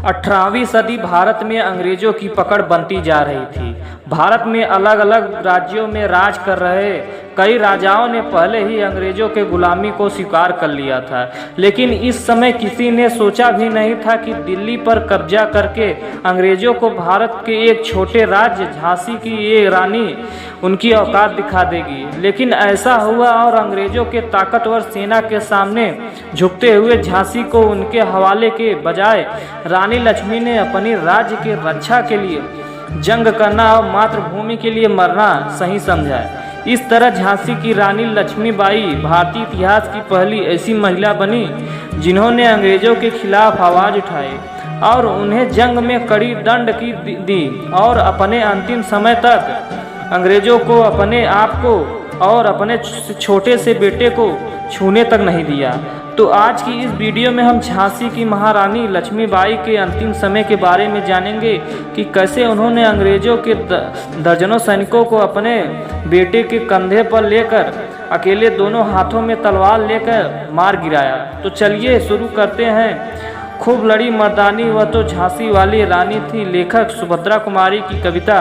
18वीं सदी भारत में अंग्रेजों की पकड़ बनती जा रही थी। भारत में अलग अलग राज्यों में राज कर रहे कई राजाओं ने पहले ही अंग्रेजों के गुलामी को स्वीकार कर लिया था, लेकिन इस समय किसी ने सोचा भी नहीं था कि दिल्ली पर कब्जा करके अंग्रेजों को भारत के एक छोटे राज्य झांसी की ये रानी उनकी औकात दिखा देगी। लेकिन ऐसा हुआ और अंग्रेजों के ताकतवर सेना के सामने झुकते हुए झांसी को उनके हवाले के बजाय रानी लक्ष्मी ने अपनी राज्य की रक्षा के लिए जंग करना और मातृभूमि के लिए मरना सही समझा। इस तरह झांसी की रानी लक्ष्मीबाई भारतीय इतिहास की पहली ऐसी महिला बनी जिन्होंने अंग्रेजों के खिलाफ आवाज़ उठाई और उन्हें जंग में कड़ी दंड की दी और अपने अंतिम समय तक अंग्रेजों को अपने आप को और अपने छोटे से बेटे को छूने तक नहीं दिया। तो आज की इस वीडियो में हम झांसी की महारानी लक्ष्मीबाई के अंतिम समय के बारे में जानेंगे कि कैसे उन्होंने अंग्रेजों के दर्जनों सैनिकों को अपने बेटे के कंधे पर लेकर अकेले दोनों हाथों में तलवार लेकर मार गिराया। तो चलिए शुरू करते हैं। खूब लड़ी मर्दानी वह तो झांसी वाली रानी थी। लेखक सुभद्रा कुमारी की कविता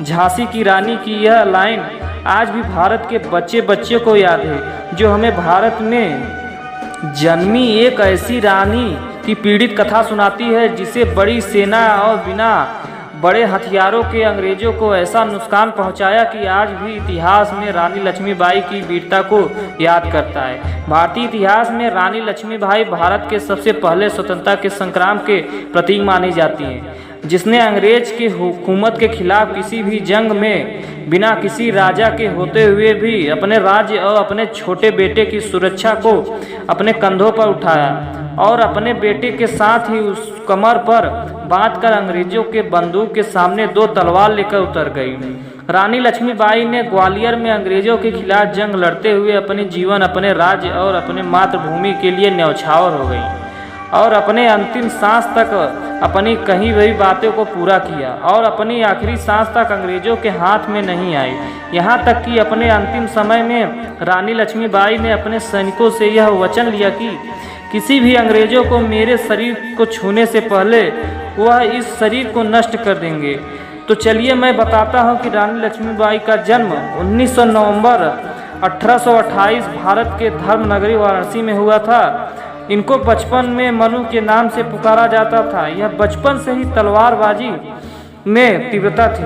झांसी की रानी की यह लाइन आज भी भारत के बच्चे बच्चे को याद है, जो हमें भारत में जन्मी एक ऐसी रानी की पीड़ित कथा सुनाती है जिसे बड़ी सेना और बिना बड़े हथियारों के अंग्रेजों को ऐसा नुकसान पहुंचाया कि आज भी इतिहास में रानी लक्ष्मीबाई की वीरता को याद करता है। भारतीय इतिहास में रानी लक्ष्मीबाई भारत के सबसे पहले स्वतंत्रता के संग्राम के प्रतीक मानी जाती हैं, जिसने अंग्रेज की हुकूमत के खिलाफ किसी भी जंग में बिना किसी राजा के होते हुए भी अपने राज्य और अपने छोटे बेटे की सुरक्षा को अपने कंधों पर उठाया और अपने बेटे के साथ ही उस कमर पर बांधकर अंग्रेजों के बंदूक के सामने दो तलवार लेकर उतर गई। रानी लक्ष्मीबाई ने ग्वालियर में अंग्रेजों के खिलाफ जंग लड़ते हुए अपनी जीवन अपने राज्य और अपने मातृभूमि के लिए न्यौछावर हो गई और अपने अंतिम सांस तक अपनी कही हुई बातों को पूरा किया और अपनी आखिरी सांस तक अंग्रेजों के हाथ में नहीं आई। यहाँ तक कि अपने अंतिम समय में रानी लक्ष्मीबाई ने अपने सैनिकों से यह वचन लिया कि किसी भी अंग्रेजों को मेरे शरीर को छूने से पहले वह इस शरीर को नष्ट कर देंगे। तो चलिए मैं बताता हूँ कि रानी लक्ष्मीबाई का जन्म 19 नवंबर 1828 भारत के धर्म नगरी वाराणसी में हुआ था। इनको बचपन में मनु के नाम से पुकारा जाता था। यह बचपन से ही तलवारबाजी में तीव्रता थी।